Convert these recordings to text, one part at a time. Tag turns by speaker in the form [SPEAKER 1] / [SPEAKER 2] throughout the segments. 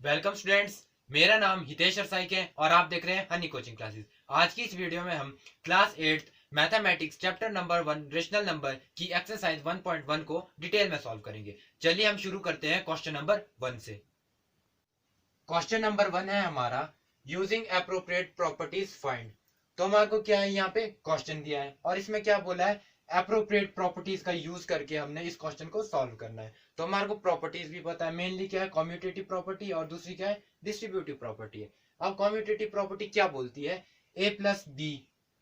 [SPEAKER 1] Welcome students. मेरा नाम हितेश रसाइक है और आप देख रहे हैं हनी कोचिंग क्लासेस। आज की इस वीडियो में हम class 8 mathematics chapter number 1 rational number की एक्सरसाइज 1.1 को डिटेल में सॉल्व करेंगे। चलिए हम शुरू करते हैं क्वेश्चन नंबर 1 से। क्वेश्चन नंबर 1 है हमारा यूजिंग एप्रोप्रिएट प्रॉपर्टीज फाइंड। तो हमारे को क्या है, यहाँ पे क्वेश्चन दिया है और इसमें क्या बोला है, एप्रोप्रिएट प्रॉपर्टीज का यूज करके हमने इस क्वेश्चन को सॉल्व करना है। तो हमारे को प्रॉपर्टीज भी पता है, मेनली क्या है कम्यूटेटिव प्रॉपर्टी और दूसरी क्या है डिस्ट्रीब्यूटिव प्रॉपर्टी है। अब कम्यूटेटिव प्रॉपर्टी क्या बोलती है, A plus B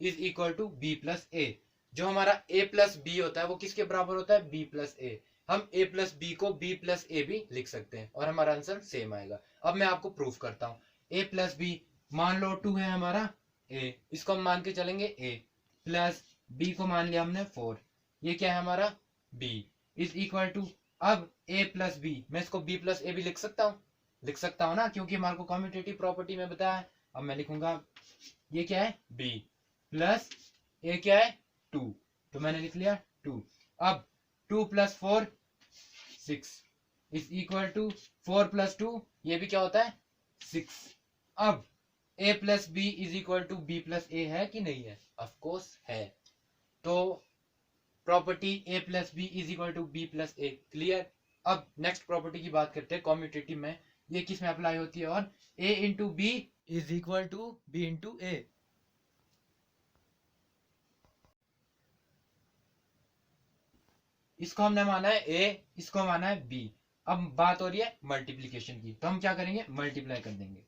[SPEAKER 1] is equal to B plus A. जो हमारा ए प्लस बी होता है वो किसके बराबर होता है, बी प्लस ए। हम ए प्लस बी को बी प्लस ए भी लिख सकते हैं और हमारा आंसर सेम आएगा। अब मैं आपको प्रूफ करता हूँ। ए प्लस बी, मान लो 2 है हमारा ए, इसको हम मान के चलेंगे ए, प्लस बी को मान लिया हमने 4, ये क्या है हमारा बी इज इक्वल टू, अब ए प्लस बी, मैं इसको बी प्लस ए भी लिख सकता हूँ ना, क्योंकि हमारे को कम्यूटेटिव प्रॉपर्टी में बताया है। अब मैं लिखूंगा ये क्या है बी प्लस ए क्या है 2, तो मैंने लिख लिया 2। अब 2 plus 4 6 is equal to 4 plus 2, ये भी क्या होता है 6। अब a plus B is equal to B plus A है कि नहीं है, ऑफ कोर्स है। तो property a plus B is equal to B plus A clear. अब नेक्स्ट प्रॉपर्टी की बात करते हैं कॉम्यूटेटिव में, ये किस में अप्लाई होती है, और a into B is equal to B into A. इसको हमने माना है a, इसको माना है b। अब बात हो रही है मल्टीप्लीकेशन की, तो हम क्या करेंगे, मल्टीप्लाई कर देंगे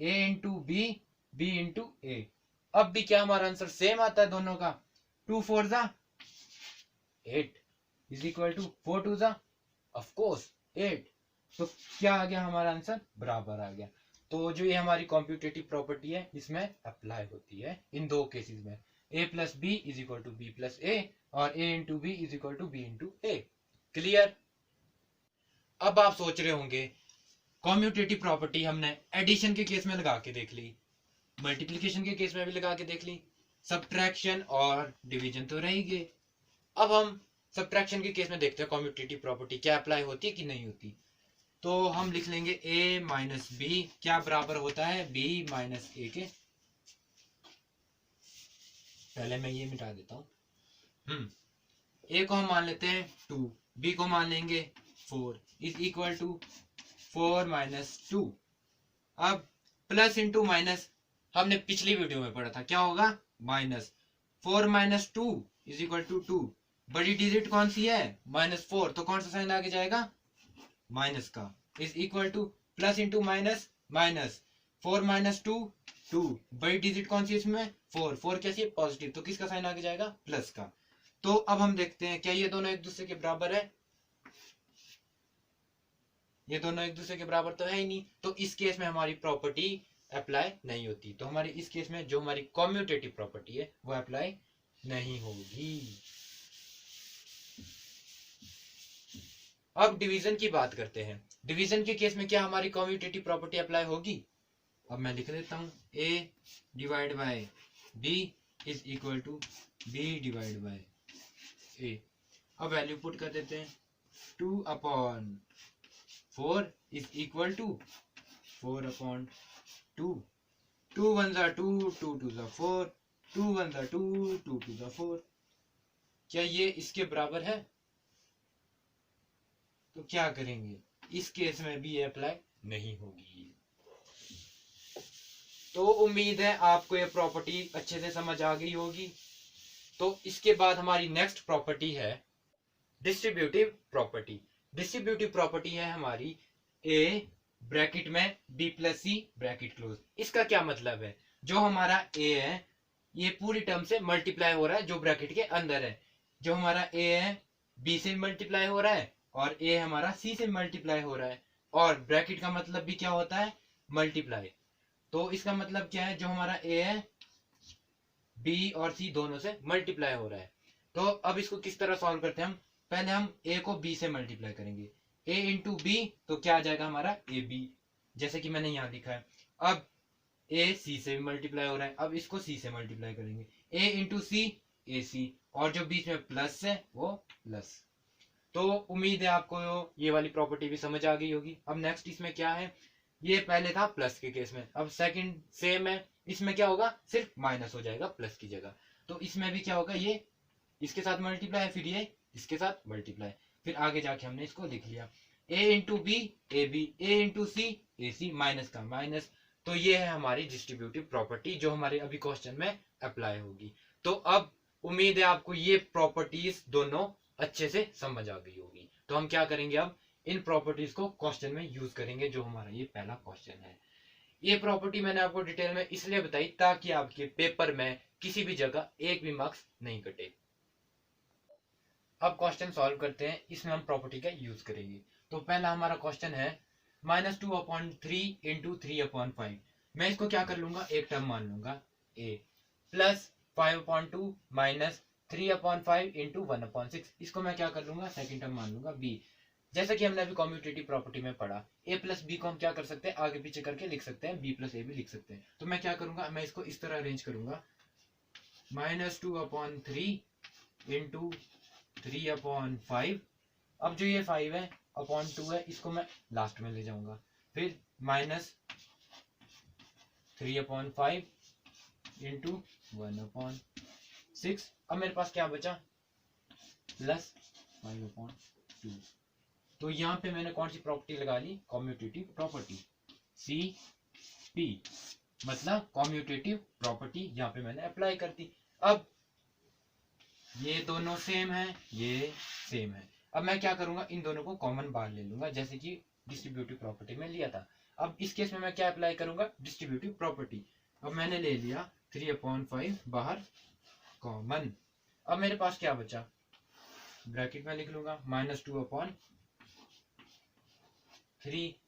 [SPEAKER 1] a into B, B into A. अब भी क्या हमारा आंसर सेम आता है दोनों का, 2 4 जा 8 इज इक्वल टू 4 2 जा ऑफ कोर्स 8। तो क्या आ गया हमारा आंसर, बराबर आ गया। तो जो ये हमारी कॉम्पिटिटिव प्रॉपर्टी है इसमें अप्लाई होती है इन दो केसेस में, a plus B is equal to B plus A और a into B is equal to B into A clear. अब आप सोच रहे होंगे कॉम्यूटेटिव प्रॉपर्टी हमने एडिशन के केस में लगा के देख ली, मल्टीप्लिकेशन के केस में भी लगा के देख ली, सब्ट्रैक्शन और डिवीजन तो रहेगी। अब हम सब्ट्रैक्शन के केस में देखते हैं कॉम्यूटेटिव प्रॉपर्टी क्या अप्लाई होती है कि नहीं होती। तो हम लिख लेंगे a माइनस बी क्या बराबर होता है b माइनस ए के। पहले मैं ये मिटा देता हूं। a को हम मान लेते हैं 2, b को मान लेंगे 4 इज इक्वल टू 4 माइनस 2। अब प्लस इंटू माइनस हमने पिछली वीडियो में पढ़ा था, क्या होगा minus 4 minus 2 is equal to 2। बड़ी डिजिट कौन सी है -4, तो कौन सा साइन आगे जाएगा माइनस का, is equal two plus into minus minus 4 minus 2 2। बड़ी डिजिट कौन सी है इसमें 4, 4 कैसी है पॉजिटिव, तो किसका साइन आगे जाएगा प्लस का। तो अब हम देखते हैं क्या ये दोनों एक दूसरे के बराबर है, ये दोनों एक दूसरे के बराबर तो है ही नहीं, तो इस केस में हमारी प्रॉपर्टी अप्लाई नहीं होती। तो हमारी इस केस में जो हमारी कम्यूटेटिव प्रॉपर्टी है वो अप्लाई नहीं होगी। अब डिवीजन की बात करते हैं, डिवीजन के केस में क्या हमारी कम्यूटेटिव प्रॉपर्टी अप्लाई होगी। अब मैं लिख देता हूं a divide by b is equal to b divide by a। अब वैल्यू पुट कर देते हैं, 2 upon 4 is equal to 4 upon 2, 2 1 जा 2, 2 2 जा 4, 2 1 जा 2, 2 2 जा 4। क्या ये इसके बराबर है, तो क्या करेंगे, इस केस में भी ये अप्लाई नहीं होगी। तो उम्मीद है आपको ये प्रॉपर्टी अच्छे से समझ आ गई होगी। तो इसके बाद हमारी नेक्स्ट प्रॉपर्टी है डिस्ट्रीब्यूटिव प्रॉपर्टी। डिस्ट्रीब्यूटिव प्रॉपर्टी है हमारी a ब्रैकेट में b प्लस सी ब्रैकेट क्लोज। इसका क्या मतलब है, जो हमारा a है ये पूरी टर्म से मल्टीप्लाई हो रहा है जो ब्रैकेट के अंदर है। जो हमारा a है b से मल्टीप्लाई हो रहा है और a हमारा c से मल्टीप्लाई हो रहा है, और ब्रैकेट का मतलब भी क्या होता है मल्टीप्लाई। तो इसका मतलब क्या है, जो हमारा a है b और c दोनों से मल्टीप्लाई हो रहा है। तो अब इसको किस तरह सॉल्व करते हैं हम, पहले हम a को b से मल्टीप्लाई करेंगे, a इंटू बी तो क्या आ जाएगा हमारा ए बी, जैसे कि मैंने यहाँ लिखा है। अब a c से मल्टीप्लाई हो रहा है, अब इसको c से मल्टीप्लाई करेंगे, a इंटू सी ए सी, और जो बीच में प्लस है वो प्लस। तो उम्मीद है आपको ये वाली प्रॉपर्टी भी समझ आ गई होगी। अब नेक्स्ट इसमें क्या है, ये पहले था प्लस के केस में, अब सेकंड सेम है, इसमें क्या होगा, सिर्फ माइनस हो जाएगा प्लस की जगह। तो इसमें भी क्या होगा, ये इसके साथ मल्टीप्लाई है, फिर ये इसके साथ मल्टीप्लाई, फिर आगे जाके हमने इसको लिख लिया a into B A B, A into C A C, minus का माइनस। तो ये है हमारी डिस्ट्रीब्यूटिव प्रॉपर्टी जो हमारे अभी क्वेश्चन में अप्लाई होगी। तो अब उम्मीद है आपको ये प्रॉपर्टीज दोनों अच्छे से समझ आ गई होगी। तो हम क्या करेंगे, अब इन प्रॉपर्टीज को क्वेश्चन में यूज करेंगे, जो हमारा ये पहला क्वेश्चन है। ये प्रॉपर्टी मैंने आपको डिटेल में इसलिए बताई ताकि आपके पेपर में किसी भी जगह एक भी मार्क्स नहीं कटे। अब क्वेश्चन सॉल्व करते हैं, इसमें हम प्रॉपर्टी का यूज करेंगे। तो पहला हमारा क्वेश्चन है -2/3 इंटू 3/5। मैं इसको क्या कर लूंगा, एक टर्म मान लूंगा a, प्लस 5/2 माइनस 3/5 इंटू 1/6, इसको मैं क्या कर लूंगा, सेकंड टर्म मान लूंगा b। जैसा कि हमने अभी कम्यूटेटिव प्रॉपर्टी में पढ़ा, a प्लस बी को हम क्या कर सकते हैं, आगे पीछे करके लिख सकते हैं, b प्लस ए भी लिख सकते हैं। तो मैं क्या करूंगा, मैं इसको इस तरह अरेंज करूंगा, -2/3 इंटू 3/5। अब जो ये 5 है अपॉन 2 है, इसको मैं लास्ट में ले जाऊंगा, फिर -3/5 इंटू 1/6। अब मेरे पास क्या बचा, प्लस 5/2। तो यहाँ पे मैंने कौन सी प्रॉपर्टी लगा ली, कम्यूटेटिव प्रॉपर्टी, सी पी, मतलब कम्यूटेटिव प्रॉपर्टी यहाँ पे मैंने अप्लाई कर दी। अब ये दोनों सेम है, ये सेम है। अब मैं क्या करूंगा, इन दोनों को कॉमन बाहर ले लूंगा, जैसे कि डिस्ट्रीब्यूटिव प्रॉपर्टी में लिया था। अब इस केस में मैं क्या अप्लाई करूंगा, डिस्ट्रीब्यूटिव प्रॉपर्टी। अब मैंने ले लिया 3/5 बाहर कॉमन। अब मेरे पास क्या बचा, ब्रैकेट में लिख लूंगा -2/3।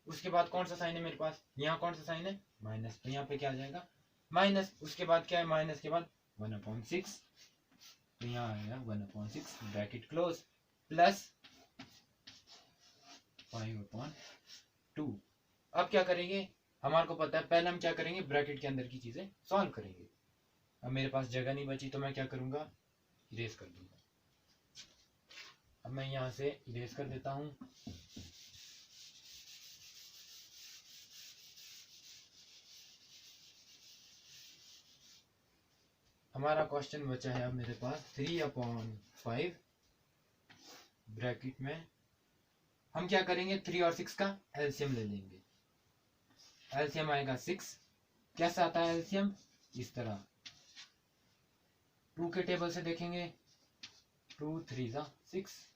[SPEAKER 1] उसके बाद कौन सा साइन है मेरे पास, यहाँ कौन सा साइन है, माइनस, तो यहाँ पे क्या आ जाएगा माइनस। उसके बाद क्या है, माइनस के बाद 1/6, तो यहाँ आएगा 1/6 ब्रैकेट क्लोज, प्लस 5/2। अब क्या करेंगे, हमारे को पता है पहले हम क्या करेंगे, ब्रैकेट के अंदर की चीजें सॉल्व करेंगे। अब मेरे पास जगह नहीं बची, तो मैं क्या करूंगा, इरेज कर दूंगा। अब मैं यहां से इरेज कर देता हूं। हमारा क्वेश्चन बचा है अब मेरे पास 3/5 ब्रैकेट में, हम क्या करेंगे, 3 और 6 का एलसीएम ले लेंगे। एलसीएम आएगा 6। कैसा आता है एलसीएम, इस तरह 2 के टेबल से देखेंगे, 2 3 6।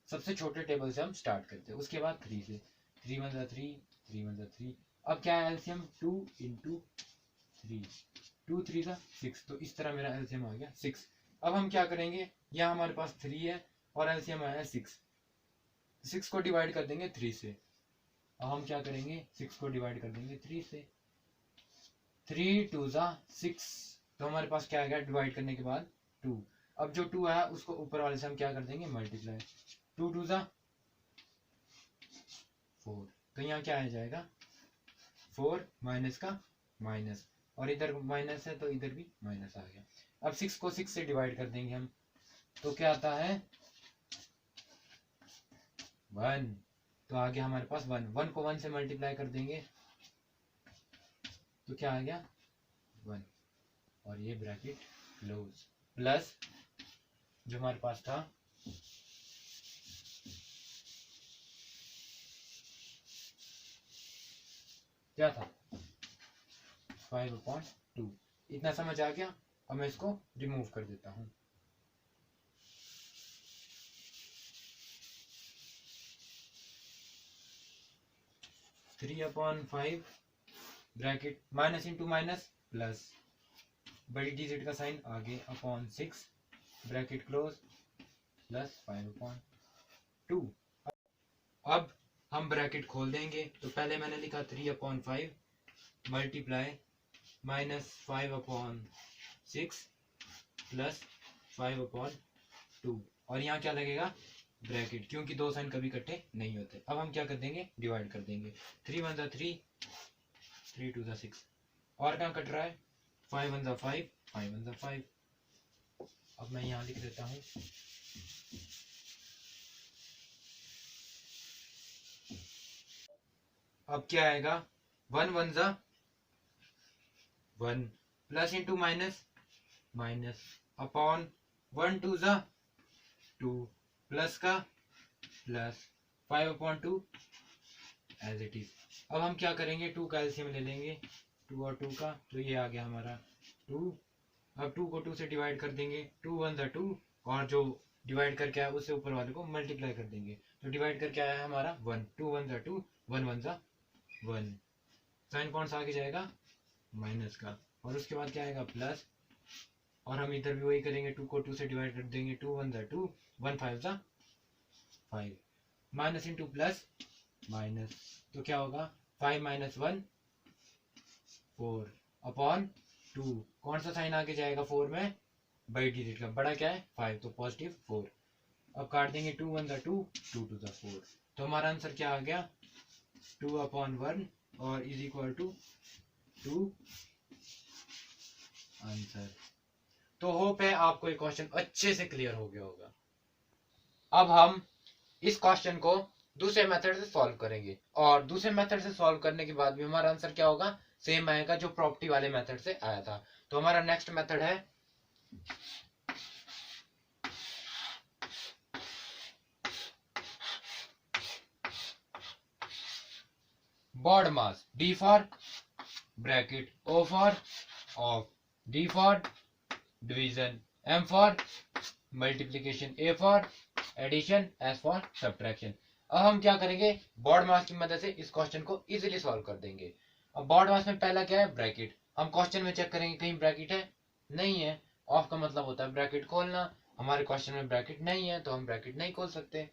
[SPEAKER 1] सबसे छोटे टेबल से हम स्टार्ट करते हैं, उसके बाद 3 से, 3 1 3, 3 1 3। अब क्या है एलसीएम, 2 इंटू 3, 2 3 6। तो इस तरह मेरा एलसीएम आ गया 6। अब हम क्या करेंगे, यहाँ हमारे पास 3 है और एलसीएम आया 6। 6 को डिवाइड कर देंगे 3 से। अब हम क्या करेंगे, 6 को डिवाइड कर देंगे 3 से, 3 2 6। तो हमारे पास क्या आएगा, डिवाइड करने के बाद 2। अब जो 2 आया उसको ऊपर वाले से हम क्या कर देंगे, मल्टीप्लाई, 2 2 4। तो यहाँ क्या आ जाएगा, 4 माइनस का माइनस, और इधर माइनस है तो इधर भी माइनस आ गया। अब 6 को 6 से डिवाइड कर देंगे हम, तो क्या आता है 1। तो आ गया हमारे पास 1। 1 को 1 से मल्टीप्लाई कर देंगे तो क्या आ गया 1, और ये ब्रैकेट क्लोज, प्लस जो हमारे पास था क्या था 5/2। इतना समझ आ गया। अब मैं इसको रिमूव कर देता हूं। Three upon 5 bracket minus into minus plus, बड़ी डिजिट का साइन आगे, अपॉन 6 ब्रैकेट क्लोज, प्लस 5/2। अब हम ब्रैकेट खोल देंगे, तो पहले मैंने लिखा 3/5 मल्टीप्लाई -5/6 प्लस 5/2, और यहाँ क्या लगेगा ब्रैकेट, क्योंकि दो साइन कभी इकट्ठे नहीं होते। अब हम क्या कर देंगे, डिवाइड कर देंगे, 3 1 3, 3 2 6, और कहाँ कट रहा है, 5 1 5, 5 1 5। अब मैं यहाँ लिख देता हूँ अब क्या आएगा, वन वन जा one, plus into minus minus, upon one two जा टू, प्लस का प्लस, 5/2 एज इट इज। अब हम क्या करेंगे, 2 का एलसीएम ले लेंगे, 2 और 2 का, तो ये आ गया हमारा 2। अब 2 को 2 से डिवाइड कर देंगे, 2 वन जा 2, और जो डिवाइड करके आया उससे ऊपर वाले को मल्टीप्लाई कर देंगे, तो डिवाइड करके आया है हमारा 1, 2 वन जा 2, 1 वन जा 1। साइन कौन सा आगे जाएगा, माइनस का, और उसके बाद क्या आएगा, प्लस, और हम इधर भी वही करेंगे, 2 को 2 से डिवाइड कर देंगे, 2 वन जा 2, 1 5 जा 5, माइनस इंटू प्लस माइनस, तो क्या होगा, 5 माइनस 1 4, अपॉन 2, कौन सा साइन आगे जाएगा 4 में, बड़ी डिजिट का, बड़ा क्या है 5, तो पॉजिटिव 4। अब काट देंगे, 2 वन जा 2, 2 टू जा 4, तो हमारा आंसर क्या आ गया, 2/1 और इज इक्वल टू 2 आंसर। तो होप है आपको ये क्वेश्चन अच्छे से क्लियर हो गया होगा। अब हम इस क्वेश्चन को दूसरे मेथड से सॉल्व करेंगे, और दूसरे मेथड से सॉल्व करने के बाद भी हमारा आंसर क्या होगा, सेम आएगा जो प्रॉपर्टी वाले मेथड से आया था। तो हमारा नेक्स्ट मेथड है BODMAS, D for bracket, O for of, D for division, M for multiplication, A for addition, S for subtraction. अब हम क्या करेंगे, बॉड मास की मदद से इस क्वेश्चन को इजीली सॉल्व कर देंगे। अब बॉड मास में पहला क्या है, ब्रैकेट। हम क्वेश्चन में चेक करेंगे कहीं ब्रैकेट है, नहीं है। ऑफ का मतलब होता है ब्रैकेट खोलना, हमारे क्वेश्चन में ब्रैकेट नहीं है तो हम ब्रैकेट नहीं खोल सकते।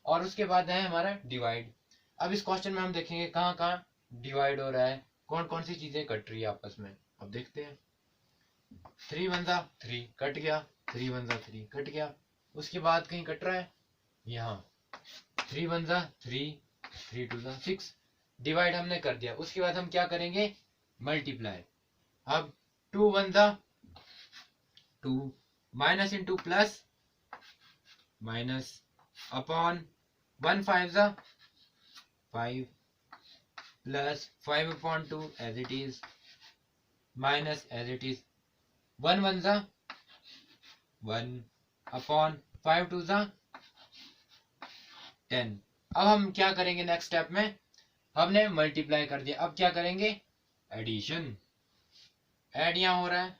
[SPEAKER 1] और उसके बाद है हमारा डिवाइड। अब इस क्वेश्चन में हम देखेंगे कहाँ कहाँ डिवाइड हो रहा है, कौन कौन सी चीजें कट रही है आपस में। अब देखते हैं, 3 वन जा 3 कट गया, 3 वन जा 3 कट गया। उसके बाद कहीं कट रहा है, यहाँ 3 वन जा 3, 3 टू जा 6, डिवाइड हमने कर दिया। उसके बाद हम क्या करेंगे, मल्टीप्लाई। अब 2 वन जा 2, minus into plus minus, upon 1 5 जा 5, plus 5/2 as it is, minus as it is, 1 one जा 1, अपॉन 5 टू जा 10। अब हम क्या करेंगे, नेक्स्ट स्टेप में हमने मल्टीप्लाई कर दिया, अब क्या करेंगे, एडिशन। ऐड यहाँ हो रहा है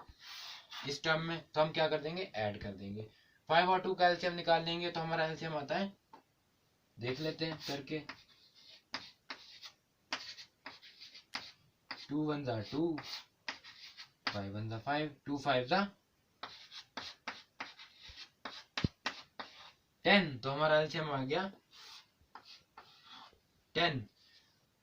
[SPEAKER 1] इस टर्म में, तो हम क्या कर देंगे, ऐड कर देंगे। 5 और 2 का एलसीएम निकाल लेंगे, तो हमारा एलसीएम आता है, देख लेते हैं करके, 2 वन जा 2, 5 वन जा 5, 2 5 जा 10, तो हमारा एलसीएम आ गया 10।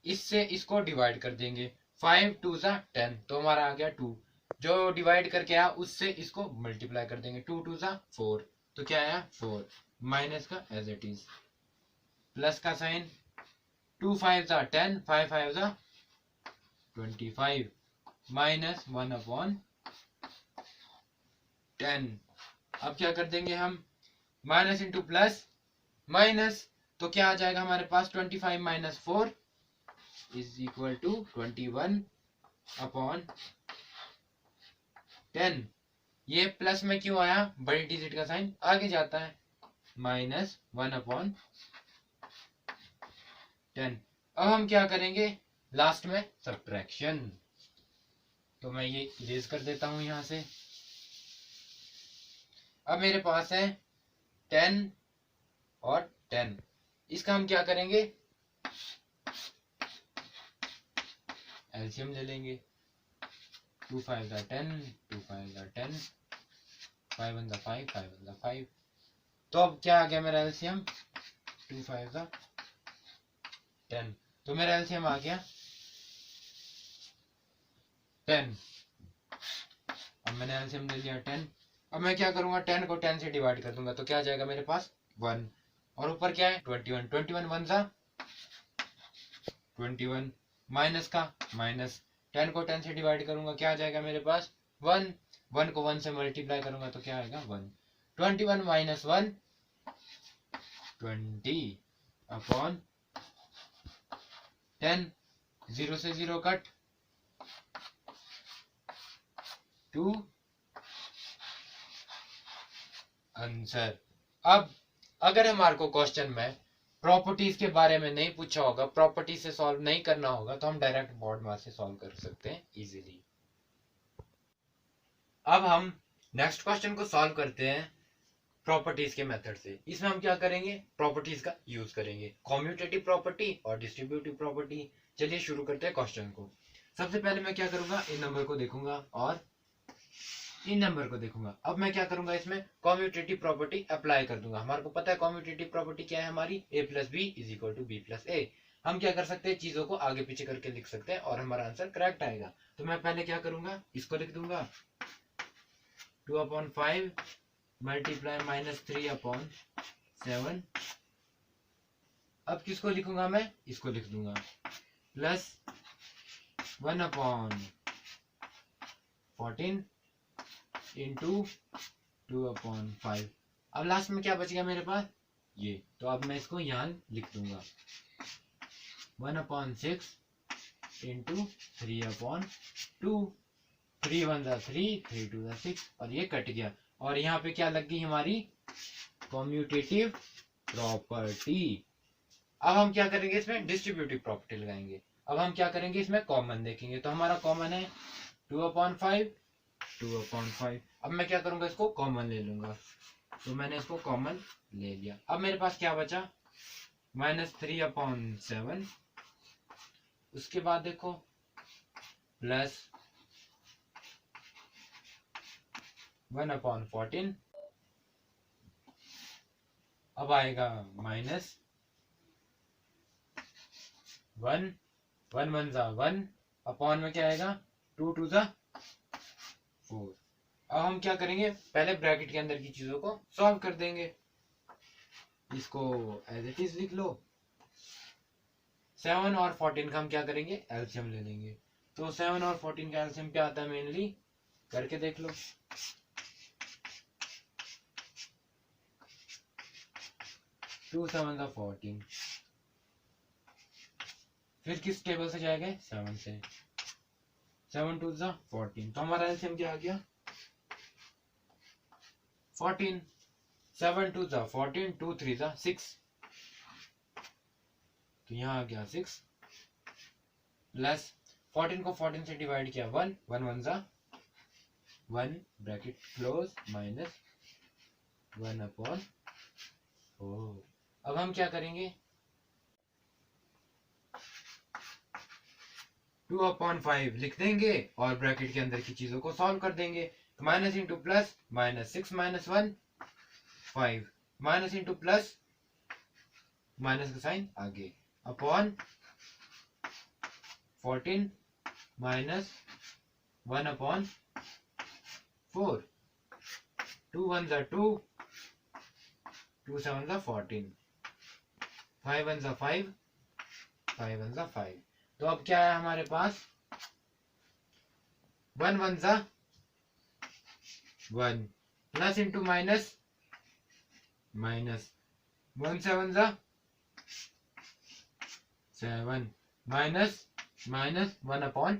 [SPEAKER 1] इससे इसको डिवाइड कर देंगे, 5 टू जा 10, तो हमारा आ गया 2। जो डिवाइड करके आया उससे इसको मल्टीप्लाई कर देंगे, 2 टू जा 4, तो क्या आया 4, माइनस का एज इट इज, प्लस का साइन, 2 5 जा 10, 5 5 जा 25, माइनस 1/10। अब क्या कर देंगे हम, माइनस इंटू प्लस माइनस, तो क्या आ जाएगा हमारे पास, 25 माइनस 4 इज इक्वल टू 21/10। ये प्लस में क्यों आया, बड़ी डिजिट का साइन आगे जाता है, माइनस 1/10। अब हम क्या करेंगे, लास्ट में सब्ट्रैक्शन। तो मैं ये इरेज कर देता हूं यहां से। अब मेरे पास है 10 और 10, इसका हम क्या करेंगे, एलसीएम ले लेंगे, 2 5 जा 10, 2 5 जा 10, 5 वन जा 5, 5 वन जा 5, तो अब क्या आ गया मेरा एलसीएम, 2 5 जा 10, तो मेरा एलसीएम आ गया 10। अब मैंने एलसीएम ले लिया 10। अब मैं क्या करूंगा, 10 को 10 से डिवाइड कर दूंगा, तो क्या आ जाएगा मेरे पास 1, और ऊपर क्या है 21, 21 वन जा 21, माइनस का माइनस, 10 को 10 से डिवाइड करूंगा, क्या आ जाएगा मेरे पास 1, 1 को 1 से मल्टीप्लाई करूंगा तो क्या आएगा 1, 21 माइनस 1 20/10, 0 से 0 कट, 2 आंसर। अब अगर हमारे को क्वेश्चन में प्रॉपर्टीज के बारे में नहीं पूछा होगा, प्रॉपर्टी से सॉल्व नहीं करना होगा, तो हम डायरेक्ट बोर्ड मास से सॉल्व कर सकते हैं इजीली। अब हम नेक्स्ट क्वेश्चन को सॉल्व करते हैं प्रॉपर्टीज के मेथड से। इसमें हम क्या करेंगे, प्रॉपर्टीज का यूज करेंगे, कॉम्यूटेटिव प्रॉपर्टी और डिस्ट्रीब्यूटिव प्रॉपर्टी। चलिए शुरू करते हैं क्वेश्चन को। सबसे पहले मैं क्या करूंगा, इन नंबर को देखूंगा और इन नंबर को देखूंगा। अब मैं क्या करूंगा, इसमें कॉम्यूटेटिव प्रॉपर्टी अप्लाई कर दूंगा। हमारे को पता है कॉम्यूटेटिव प्रॉपर्टी क्या है हमारी, a plus B is equal to B plus A. हम क्या कर सकते हैं, चीजों को आगे पीछे करके लिख सकते हैं और हमारा आंसर करेक्ट आएगा। तो मैं पहले क्या करूंगा, इसको लिख दूंगा 2/5 मल्टीप्लाई -3/7। अब किसको लिखूंगा मैं, इसको लिख दूंगा प्लस 1/14 इंटू 2/5। अब लास्ट में क्या बच गया मेरे पास, ये। तो अब मैं इसको यहाँ लिख दूंगा 1/6 इंटू 3/2। 3 1 3, 3 2 6, और ये कट गया। और यहाँ पे क्या लग गई हमारी, कॉम्यूटेटिव प्रॉपर्टी। अब हम क्या करेंगे, इसमें डिस्ट्रीब्यूटिव प्रॉपर्टी लगाएंगे। अब हम क्या करेंगे, इसमें कॉमन देखेंगे। तो हमारा कॉमन है 2/5, 2/5। अब मैं क्या करूंगा, इसको कॉमन ले लूंगा। तो मैंने इसको कॉमन ले लिया। अब मेरे पास क्या बचा, -3/7। उसके बाद देखो प्लस 1/14। अब आएगा -1, 1 1 1, अपॉन में क्या आएगा 2 2 4। अब हम क्या करेंगे, पहले ब्रैकेट के अंदर की चीजों को सॉल्व कर देंगे। इसको एज इट इज लिख लो। 7 और 14 का हम क्या करेंगे, एलसीएम ले लेंगे। तो 7 और 14 का एलसीएम क्या आता है, मेनली करके देख लो। 2 7 14। फिर किस टेबल से जाएगा, 7 से। 7 2 14। तो हमारा एलसीएम क्या आ गया, 14। 7 2 14, 2 3 6। तो यहाँ आ गया 6, प्लस 14 को 14 से डिवाइड किया 1 1 1 ब्रैकेट क्लोज माइनस 1/4। अब हम क्या करेंगे, 2/5 लिख देंगे और ब्रैकेट के अंदर की चीजों को सॉल्व कर देंगे। Minus into plus, -6 -1 5, minus into plus, minus का साइन आगे, अपॉन 14 माइनस 1/4। 2 1 2, 2 7 14, 5 1 5, 5 1 5। तो अब क्या है हमारे पास, 1 1 1, plus into minus, minus 1 7 7, minus minus 1/4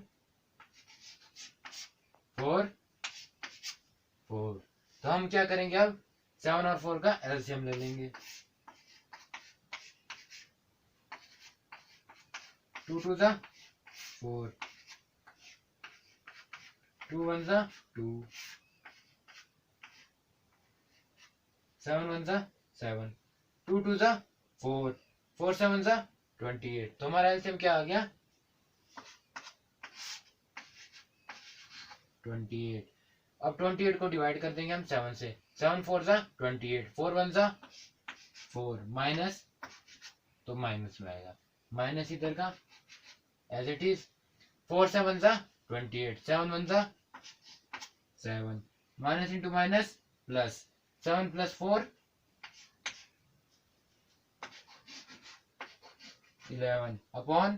[SPEAKER 1] 4। तो हम क्या करेंगे, अब 7 और 4 का एलसीएम ले लेंगे। 2 2 4, 2 1 2, 7 1 7, 2 2 4, 4 7 28। तो हमारा एलसीएम क्या आ गया, 28। अब 28 को डिवाइड कर देंगे हम 7 से। 7 4 28, 4 1 4, माइनस, तो माइनस में आएगा, माइनस इधर का as it is. 4 7 28, 7 1 7, minus into minus plus, 7 + 4 11 upon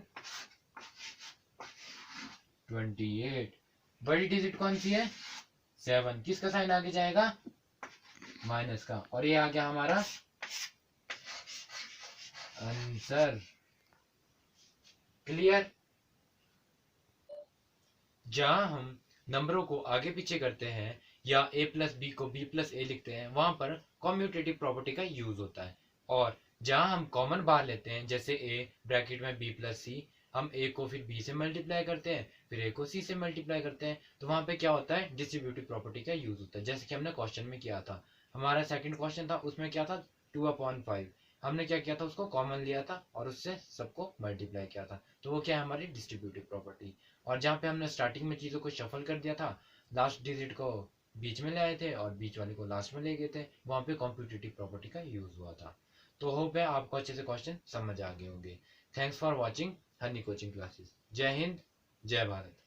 [SPEAKER 1] 28। बड़ी डिजिट कौन सी है, 7। किसका साइन आगे जाएगा, माइनस का, और ये आ गया हमारा आंसर। क्लियर। जहां हम नंबरों को आगे पीछे करते हैं या a प्लस बी को b प्लस ए लिखते हैं, वहां पर कॉम्यूटेटिव प्रॉपर्टी का यूज होता है। और जहां हम कॉमन बाहर लेते हैं, जैसे a ब्रैकेट में b प्लस सी, हम a को फिर b से मल्टीप्लाई करते हैं, फिर a को c से मल्टीप्लाई करते हैं, तो वहां पे क्या होता है, डिस्ट्रीब्यूटिव प्रॉपर्टी का यूज होता है। जैसे कि हमने क्वेश्चन में किया था, हमारा सेकंड क्वेश्चन था, उसमें क्या था, 2/5, हमने क्या किया था, उसको कॉमन लिया था और उससे सबको मल्टीप्लाई किया था, तो वो क्या है, हमारी डिस्ट्रीब्यूटिव प्रॉपर्टी। और जहाँ पे हमने स्टार्टिंग में चीज़ों को शफल कर दिया था, लास्ट डिजिट को बीच में ले आए थे और बीच वाले को लास्ट में ले गए थे, वहाँ पे कॉम्पिटिटिव प्रॉपर्टी का यूज हुआ था। तो होप है आपको अच्छे से क्वेश्चन समझ आ गए होंगे। Thanks for watching Honey coaching classes. जय हिंद, जय भारत।